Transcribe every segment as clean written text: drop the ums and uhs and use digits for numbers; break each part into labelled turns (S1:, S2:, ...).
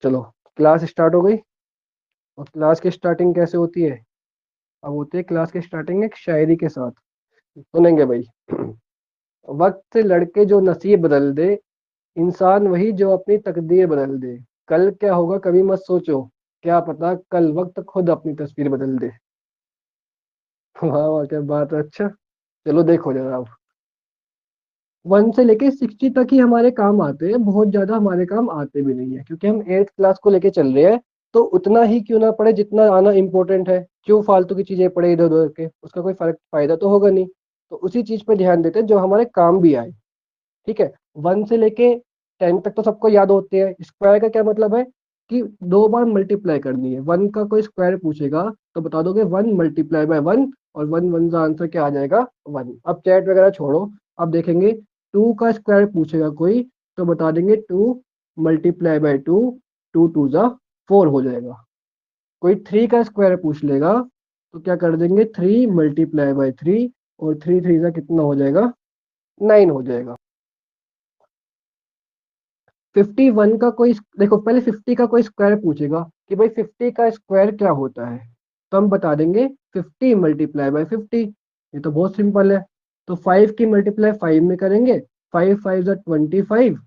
S1: चलो, class start हो गई। और क्लास की स्टार्टिंग कैसे होती है? अब होती है क्लास की स्टार्टिंग एक शायरी के साथ। सुनेंगे भाई। वक्त से लड़के जो नसीब बदल दे, इंसान वही जो अपनी तकदीर बदल दे। कल क्या होगा कभी मत सोचो, क्या पता कल वक्त खुद अपनी तस्वीर बदल दे। वाह वाह, क्या बात है। अच्छा, चलो देखो जरा अब। 1 से लेके 60 तक ही हमारे काम आते हैं, बहुत ज्यादा हमारे काम आते भी नहीं है, क्योंकि हम 8th क्लास को लेके चल रहे हैं। तो उतना ही क्यों ना पढ़े जितना आना इम्पोर्टेंट है। क्यों फालतू की चीजें पढ़े इधर उधर के, उसका कोई फर्क फायदा तो होगा नहीं। तो उसी चीज पे ध्यान देते हैं जो हमारे काम भी आए। ठीक है। 1 से लेके 10 तक तो सबको याद होते हैं। स्क्वायर का क्या मतलब है कि 2 बार मल्टीप्लाई करनी है। 1 का कोई स्क्वायर पूछेगा तो बता दोगे 1 × 1 और 1 1 का आंसर क्या आ जाएगा, 1। अब चैट वगैरह छोड़ो। अब देखेंगे 2 का स्क्वायर पूछेगा कोई तो बता देंगे 2 × 2 2 2 ज़ा 4 हो जाएगा। कोई 3 का स्क्वायर पूछ लेगा तो क्या कर देंगे 3 × 3 और 3 3 ज़ा कितना हो जाएगा, 9 हो जाएगा। 51 का कोई देखो, पहले 50 का कोई स्क्वायर पूछेगा कि भाई 50 का स्क्वायर क्या होता है, तो हम बता देंगे 50 × 50। ये तो बहुत सिंपल है। तो 5 की मल्टीप्लाई 5 में करेंगे, 5 5 ज़ा 25।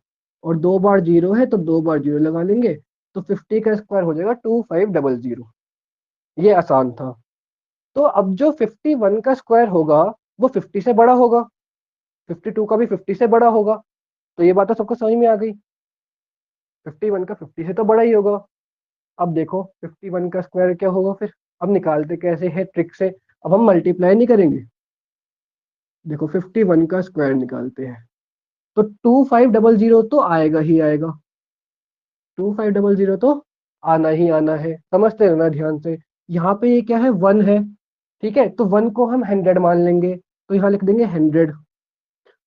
S1: और 2 बार जीरो है तो 2 बार जीरो लगा लेंगे। तो 50 का स्क्वायर हो जाएगा 2500। ये आसान था। तो अब जो 51 का स्क्वायर होगा वो 50 से बड़ा होगा, 52 का भी 50 से बड़ा होगा। तो ये बात तो सबको समझ में आ गई। 51 का 50 से तो बड़ा ही होगा। अब देखो 51 का स्क्वायर क्या होगा फिर। अब निकालते कैसे है ट्रिक से। अब हम मल्टीप्लाई नहीं करेंगे। देखो 51 का स्क्वायर निकालते हैं तो 2500 तो आएगा ही आएगा। 2500 तो आना ही आना है, समझते रहना ध्यान से। यहाँ पे ये क्या है, 1 है। ठीक है, तो 1 को हम 100 मान लेंगे, तो यहाँ लिख देंगे 100।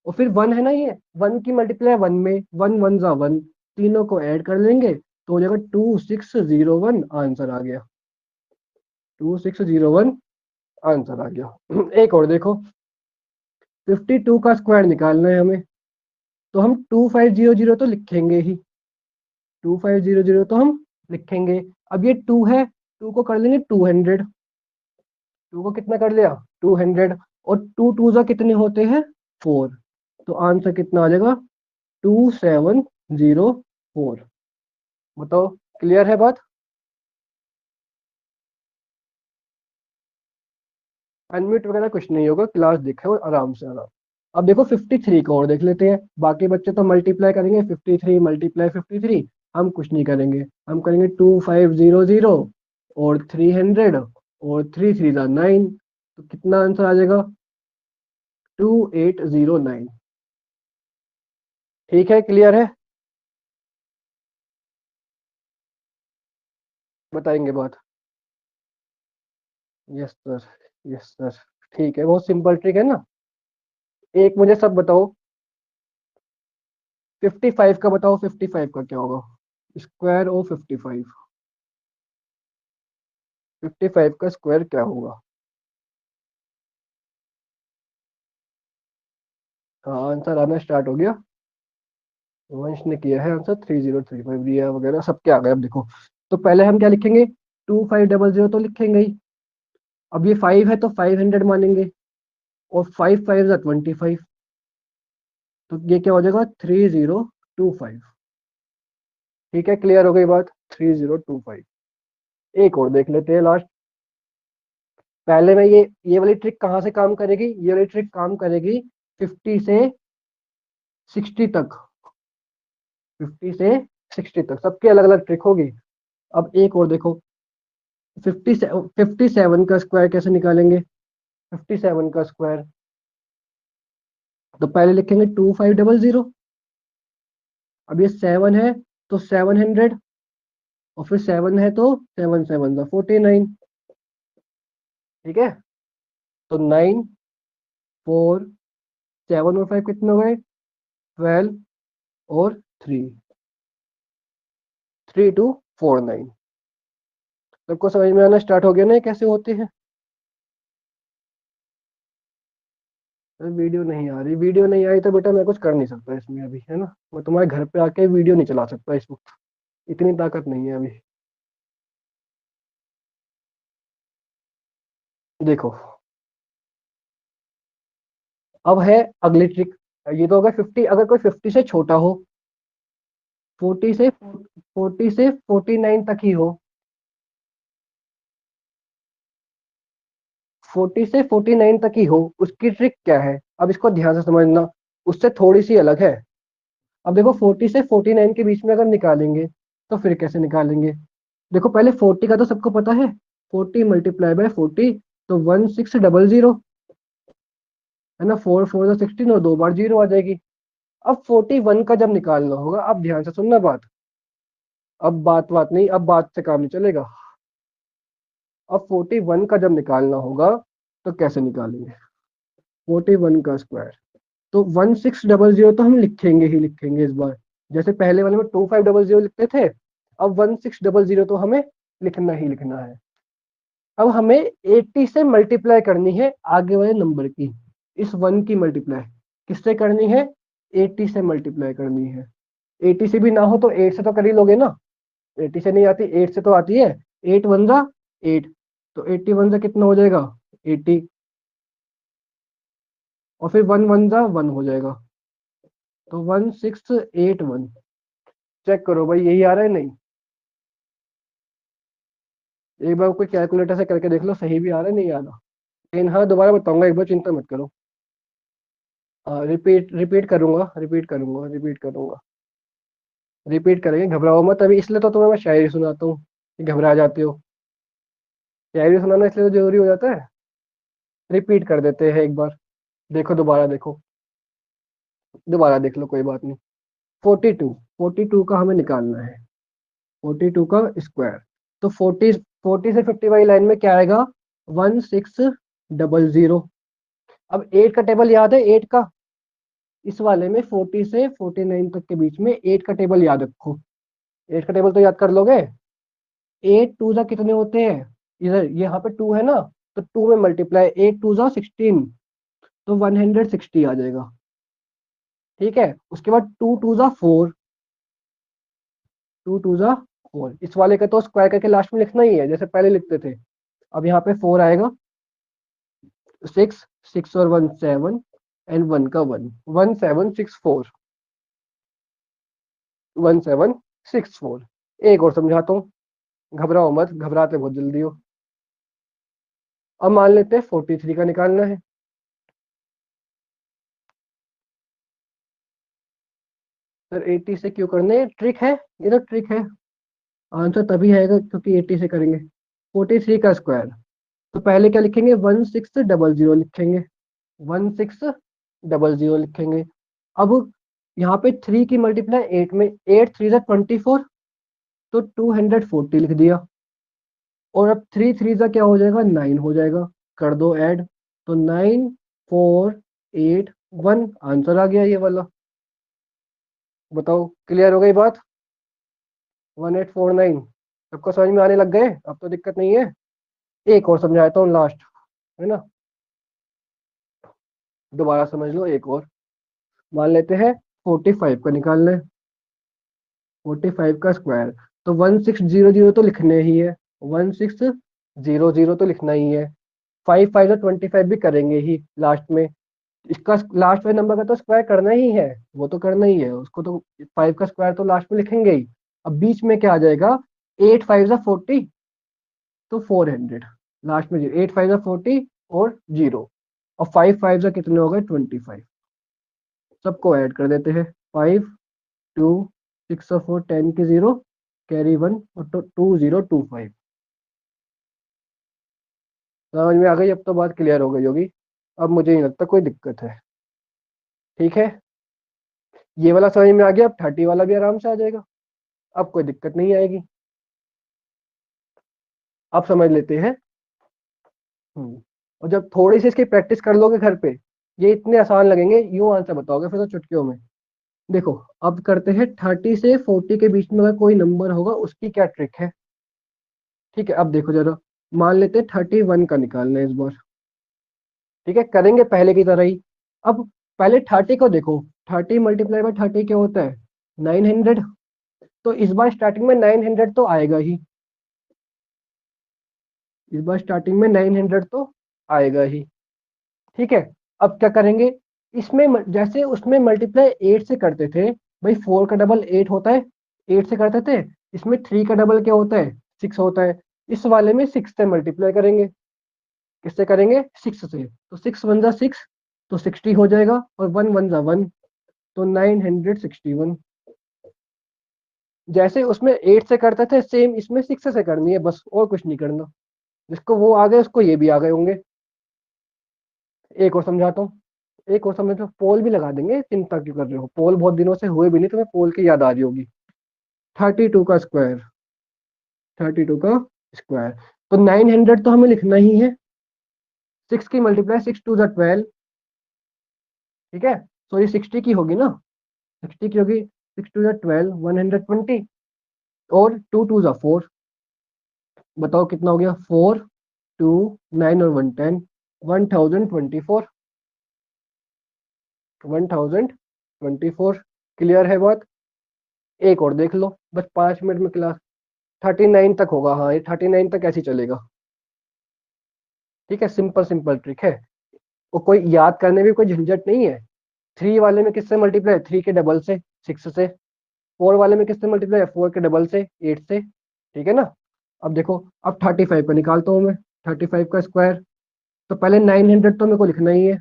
S1: और फिर 1 है ना, ये 1 की मल्टीप्लाई 1 में, 1 1 ज़ा 1, तीनों को ऐड कर लेंगे तो हो जाएगा 2601। आंसर आ गया 2601। आंसर आ गया। एक और देखो, 52 का स्क्वायर निकालना है हमें। तो हम 2500 तो लिखेंगे ही, 2500 तो हम लिखेंगे। अब ये 2 है, 2 को कर लेंगे 200। 2 को कितना कर लिया, 200। और 2 2 ज़ा कितने होते हैं, 4। तो आंसर कितना आ जाएगा, 2704। बताओ, क्लियर है बात? अनम्यूट वगैरह कुछ नहीं होगा, क्लास देखो आराम से आराम। अब देखो 53 को और देख लेते हैं। बाकी बच्चे तो मल्टीप्लाई करेंगे, 53 × 53। हम कुछ नहीं करेंगे, हम करेंगे 2500 और 300 और 3 3 ज़ा 9। तो कितना आंसर आ जाएगा, 2809। ठीक है, क्लियर है? बताएंगे बात। Yes sir, yes sir. ठीक है, बहुत सिंपल ट्रिक है ना। एक मुझे सब बताओ, 55 का बताओ, 55 का क्या होगा, स्क्वायर ऑफ 55। 55 का स्क्वायर क्या होगा? हाँ, आंसर आना स्टार्ट हो गया। वंश ने किया है आंसर, 3035 दिया वगैरह सबके आ गए। अब देखो, तो पहले हम क्या लिखेंगे, 2500 तो लिखेंगे ही। अब ये 5 है तो 500 मानेंगे। और 5 5 ज़ा 25। तो ये क्या हो जाएगा, 3025। ठीक है, क्लियर हो गई बात, 3025। एक और देख लेते हैं लास्ट। पहले में ये वाली ट्रिक कहाँ से काम करेगी, ये वाली ट्रिक काम करेगी 50 से 60 तक। 50 से 60 तक सबकी अलग अलग ट्रिक होगी। अब एक और देखो, 57 का स्क्वायर कैसे निकालेंगे। 57 का स्क्वायर, तो पहले लिखेंगे 2500। अब ये 7 है तो 700। और फिर 7 है तो 7 7 ज़ा 49। ठीक है, तो 9 4 7 और 5 कितने हो गए, 12 और 3 3249। सबको समझ में आना स्टार्ट हो गया ना ये कैसे होते हैं। वीडियो नहीं आ रही, वीडियो नहीं आई तो बेटा मैं कुछ कर नहीं सकता इसमें अभी, है ना। मैं तुम्हारे घर पे आके वीडियो नहीं चला सकता इस वक्त। इतनी ताकत नहीं है अभी। देखो, अब है अगली ट्रिक। ये तो होगा 50, अगर कोई 50 से छोटा हो, 40 से 49 तक ही हो, 40 से 49 तक ही हो, उसकी ट्रिक क्या है? अब इसको ध्यान से समझना, उससे थोड़ी सी अलग है। अब देखो, 40 से 49 के बीच में अगर निकालेंगे तो फिर कैसे निकालेंगे? देखो, पहले 40 का तो सबको पता है, 40 × 40, तो 1600, है ना? 4 4 16 और 2 बार 0 आ जाएगी। अब 41 का जब निकालना होगा, अब ध्यान से सुनना बात। अब बात नहीं, अब बात से काम नहीं चलेगा। अब 41 का जब निकालना होगा तो कैसे निकालेंगे? 41 का स्क्वायर, तो 1600 तो हम लिखेंगे ही लिखेंगे इस बार। जैसे पहले वाले में 2500 लिखते थे, अब 1600 तो हमें लिखना ही लिखना है। अब हमें 80 से मल्टीप्लाई करनी है आगे वाले नंबर की, इस 1 की मल्टीप्लाई किससे करनी है? 80 से मल्टीप्लाई करनी है। 80 से भी ना हो तो 8 से तो कर ही लोगे ना। 80 से नहीं आती, 8 से तो आती है। 8 1 जा 8, तो 81 से कितना हो जाएगा? 80, और फिर 1 1 जा 1 हो जाएगा, तो 1681। चेक करो भाई, यही आ रहा है नहीं? एक बार कोई कैलकुलेटर से करके देख लो, सही भी आ रहा है नहीं आ रहा। लेकिन हाँ, दोबारा बताऊंगा, एक बार चिंता मत करो। रिपीट रिपीट करूंगा, रिपीट करूंगा, रिपीट करेंगे, घबराओ मत अभी। इसलिए तो तुम्हें मैं शायरी सुनाता हूँ कि घबरा जाते हो। शायरी सुनाना इसलिए तो जरूरी हो जाता है। रिपीट कर देते हैं एक बार। देखो, दोबारा देखो, दोबारा देख लो, कोई बात नहीं। 42, 42 का हमें निकालना है, 42 का स्क्वायर। तो 40 से 50 वाली लाइन में क्या आएगा? 1600। अब 8 का टेबल याद है? 8 का, इस वाले में 40 से 49 तक के बीच में 8 का टेबल याद रखो। 8 का टेबल तो याद कर लोगे। 8 टू जा कितने होते हैं? इधर यहाँ पे 2 है ना, तो 2 में मल्टीप्लाई, 8 टू जा 16, तो 160 आ जाएगा। ठीक है, उसके बाद 2 टू जा 4, 2 टू जा 4, इस वाले का तो स्क्वायर करके लास्ट में लिखना ही है जैसे पहले लिखते थे। अब यहाँ पे 4 आएगा, 6, 6 और 1 7, एंड 1 का 1, 1764, 1764। एक और समझाता हूँ, घबराओ मत, घबराते बहुत जल्दी हो। अब मान लेते हैं 43 का निकालना है। सर 80 से क्यों करने? ट्रिक है, ये तो ट्रिक है। आंसर तभी आएगा क्योंकि 80 से करेंगे। 43 का स्क्वायर, तो पहले क्या लिखेंगे? 1600 लिखेंगे, 1600 लिखेंगे। अब यहाँ पे 3 की मल्टीप्लाई 8 में, 8 3 24, तो 240 लिख दिया। और अब 3 3 क्या हो जाएगा? 9 हो जाएगा। कर दो ऐड, तो 9481 आंसर आ गया ये वाला। बताओ, क्लियर हो गई बात? 1849। सबको समझ में आने लग गए, अब तो दिक्कत नहीं है। एक और समझाता हूँ लास्ट, है ना? दोबारा समझ लो एक और। मान लेते हैं 45 का निकालना है, 45 का स्क्वायर, तो 1600 तो लिखने ही है, 1600 तो लिखना ही है। 5 5 तो 25 भी करेंगे ही लास्ट में। इसका लास्ट वाले नंबर का तो स्क्वायर करना ही है, वो तो करना ही है उसको तो। 5 का स्क्वायर तो लास्ट में लिखेंगे ही। अब बीच में क्या आ जाएगा? 8 5 40, तो 400। लास्ट में 8 5 40 और 0, और 5 5 कितने हो गए? 25। सबको ऐड कर देते हैं। 5 2 6 और 4 10 के 0, कैरी 1, और तो 2025। समझ में आ गई? अब तो बात क्लियर हो गई होगी। अब मुझे नहीं लगता कोई दिक्कत है। ठीक है, ये वाला समझ में आ गया, अब 30 वाला भी आराम से आ जाएगा, अब कोई दिक्कत नहीं आएगी। अब समझ लेते हैं। और जब थोड़ी सी इसकी प्रैक्टिस कर लोगे घर पे, ये इतने आसान लगेंगे, यूं आंसर बताओगे फिर तो चुटकियों में। देखो, अब करते हैं 30 से 40 के बीच में अगर कोई नंबर होगा उसकी क्या ट्रिक है। ठीक है, अब देखो जरा, मान लेते हैं 31 का निकालना है इस बार। ठीक है, करेंगे पहले की तरह ही। अब पहले 30 को देखो, 30 × 30 क्या होता है? 900। तो इस बार स्टार्टिंग में 900 तो आएगा ही, इस बार स्टार्टिंग में 900 तो आएगा ही। ठीक है, अब क्या करेंगे, इसमें जैसे उसमें मल्टीप्लाई 8 से करते थे, भाई 4 का डबल 8 होता है, 8 से करते थे। इसमें 3 का डबल क्या होता है, 6 होता है। इस वाले में 6 से मल्टीप्लाई करेंगे, किससे करेंगे, 6 से। तो 6 वन जा 6, तो 60 हो जाएगा, और 1 वन जा 1, तो 961। जैसे उसमें 8 से करते थे, सेम इसमें 6 से करनी है बस, और कुछ नहीं करना। जिसको वो आ गए उसको ये भी आ गए होंगे। एक और समझाता हूँ, एक और समझ लो, पोल भी लगा देंगे, चिंता क्यों कर रहे हो, पोल बहुत दिनों से हुए भी नहीं, तुम्हें पोल की याद आ रही होगी। 32 का स्क्वायर, 32 का स्क्वायर, तो 900 तो हमें लिखना ही है। 6 की मल्टीप्लाई, 6 टू जा 12, ठीक है। सो ये 60 की होगी ना, 60 की होगी, 6 टू जा 12, 120, और 2 टू जा 4, बताओ कितना हो गया, 4, 2, 9 और 1 10, 1024, 1024। क्लियर है बात। एक और देख लो, बस 5 मिनट में क्लास, 39 तक होगा, हाँ ये 39 तक ऐसे ही चलेगा। ठीक है, सिंपल सिंपल ट्रिक है, वो कोई याद करने में कोई झंझट नहीं है। 3 वाले में किससे मल्टीप्लाई, 3 के डबल से, 6 से। 4 वाले में किससे मल्टीप्लाई, 4 के डबल से, 8 से। ठीक है ना। अब देखो, अब 35 का निकालता हूँ मैं, 35 का स्क्वायर। तो पहले 900 तो मेरे को लिखना ही है,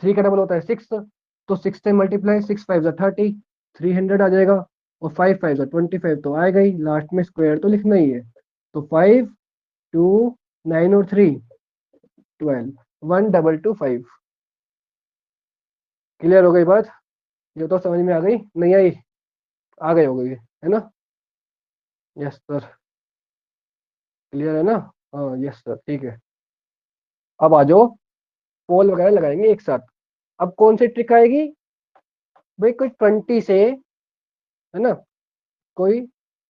S1: 3 का डबल होता है 6, तो 6 से मल्टीप्लाई, 6 5 30, 300 आ जाएगा, और 5 5 25 तो आएगा ही, लास्ट में स्क्वायर तो लिखना ही है। तो 5, 2, 9 और 3, 12, 1225। क्लियर हो गई बात, ये तो समझ में आ गई, नहीं आई, आ गई हो गई है ना। यस सर, क्लियर है ना। हाँ यस सर, ठीक है। अब आ जाओ, पोल वगैरह लगाएंगे एक साथ। अब कौन सी ट्रिक आएगी, भाई कोई 20 से, है ना, कोई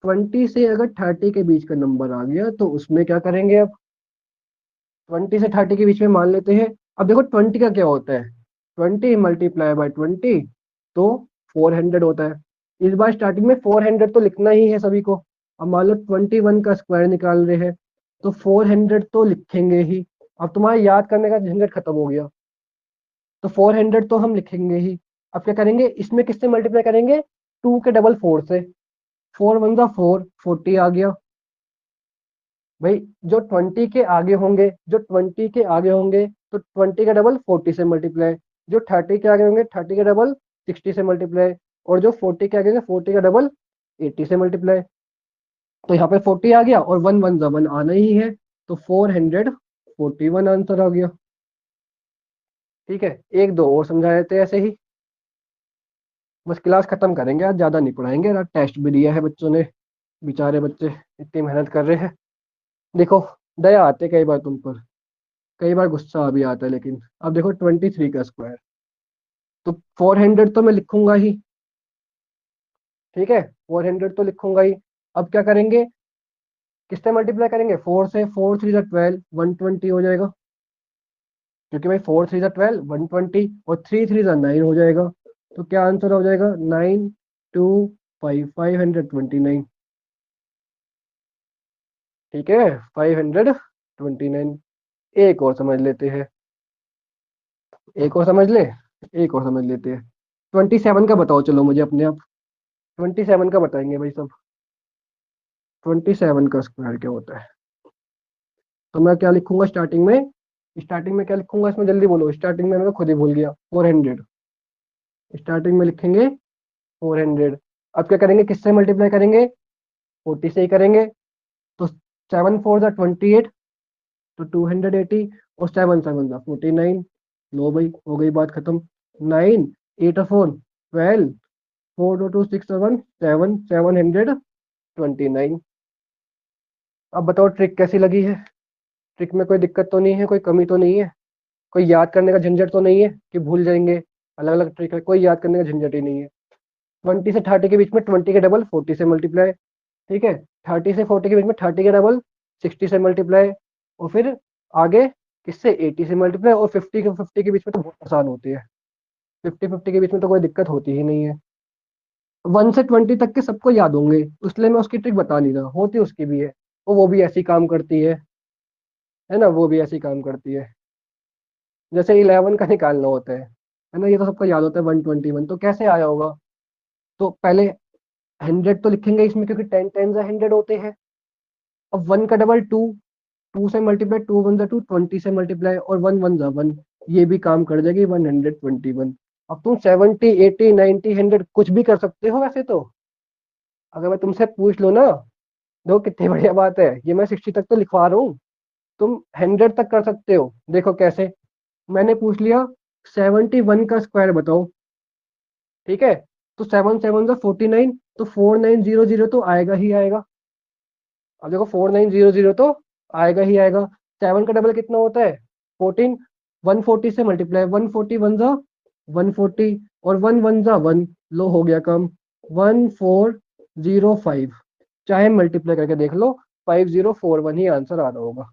S1: 20 से अगर 30 के बीच का नंबर आ गया, तो उसमें क्या करेंगे अब, 20 से 30 के बीच में मान लेते हैं। अब देखो 20 का क्या होता है, 20 मल्टीप्लाई बाय 20, तो 400 होता है। इस बार स्टार्टिंग में 400 तो लिखना ही है सभी को। अब मान लो 21 का स्क्वायर निकाल रहे हैं, तो 400 तो लिखेंगे ही। अब तुम्हारा याद करने का झंझट खत्म हो गया, तो 400 तो हम लिखेंगे ही। अब क्या करेंगे, इसमें किससे मल्टीप्लाई करेंगे, 2 के डबल 4 से, 4 वन जा 4, 40 आ गया। भाई जो 20 के आगे होंगे, जो 20 के आगे होंगे, तो 20 का डबल 40 से मल्टीप्लाई, जो 30 के आगे होंगे 30 का डबल 60 से मल्टीप्लाई, और जो 40 के आगे होंगे 40 का डबल 80 से मल्टीप्लाई। तो यहाँ पे 40 आ गया, और 1 वन जा 1 आना ही है, तो 441 आंसर आ गया। ठीक है, एक दो और समझा देते हैं ऐसे ही, बस क्लास खत्म करेंगे, आज ज्यादा नहीं पढ़ाएंगे, आज टेस्ट भी दिया है बच्चों ने, बेचारे बच्चे इतनी मेहनत कर रहे हैं। देखो, दया आते कई बार तुम पर, कई बार गुस्सा भी आता है, लेकिन अब देखो 23 का स्क्वायर, तो 400 तो मैं लिखूंगा ही। ठीक है, 400 तो लिखूंगा ही। अब क्या करेंगे, किससे मल्टीप्लाई करेंगे, 4 से, 4 3 12, 120 हो जाएगा, क्योंकि भाई 4 3 12, 120, और 3 3 9 हो जाएगा। तो क्या आंसर हो जाएगा, 92529। ठीक है, 529। एक और समझ लेते हैं, एक और समझ ले, एक और समझ लेते हैं। 27 का बताओ, चलो मुझे अपने आप, 27 का बताएंगे भाई सब। 27 का स्क्वायर क्या होता है, तो मैं क्या लिखूंगा स्टार्टिंग में, स्टार्टिंग में क्या लिखूंगा इसमें, जल्दी बोलो, स्टार्टिंग में मैं खुद ही भूल गया, 400। स्टार्टिंग में लिखेंगे 400। अब क्या करेंगे, किससे मल्टीप्लाई करेंगे, 40 से ही करेंगे। तो 7 4 जा 28, तो 280, और 7 7 जा 49। लो भाई, हो गई बात खत्म। 9 8 4 12, 4 2 2 6 7 7 729। अब बताओ ट्रिक कैसी लगी है, ट्रिक में कोई दिक्कत तो नहीं है, कोई कमी तो नहीं है, कोई याद करने का झंझट तो नहीं है कि भूल जाएंगे, अलग अलग ट्रिक है, कोई याद करने का झंझट ही नहीं है। 20 से 30 के बीच में 20 के डबल 40 से मल्टीप्लाई, ठीक है। 30 से 40 के बीच में 30 के डबल 60 से मल्टीप्लाई, और फिर आगे किससे, 80 से मल्टीप्लाई, और 50 के बीच में तो बहुत आसान होती है, 50 50 के बीच में तो कोई दिक्कत होती ही नहीं है। 1 से 20 तक के सबको याद होंगे, इसलिए मैं उसकी ट्रिक बता नहीं रहा, होती उसकी भी है। वो भी ऐसी काम करती है ना, वो भी ऐसी काम करती है। जैसे 11 का निकालना होता है ना, ये तो सबको याद होता है 121, तो कैसे आया होगा? तो पहले 100 तो लिखेंगे इसमें, क्योंकि 10 10 100 होते हैं। अब 1 का डबल 2, 2 से मल्टीप्लाई, 2 1 2, 20 से मल्टीप्लाई, और 1 1 1, ये भी काम कर जाएगी 121। अब तुम 70 80 90 100 कुछ भी कर सकते हो वैसे तो। अगर मैं तुमसे पूछ लूँ ना, देखो कितनी बढ़िया बात है, ये मैं 60 तक तो लिखवा रहा हूँ, तुम 100 तक कर सकते हो। देखो कैसे, मैंने पूछ लिया 71 का स्क्वायर बताओ, ठीक है? तो 7 7 49, तो 4900 तो आएगा ही आएगा। अब देखो 4900 तो आएगा ही आएगा। 7 का डबल कितना होता है? 14। 140 से मल्टीप्लाई, 140 1 जा 140, और 1 1 जा 1, लो हो गया कम, 1405। चाहे मल्टीप्लाई करके देख लो, 5041 ही आंसर आ रहा होगा।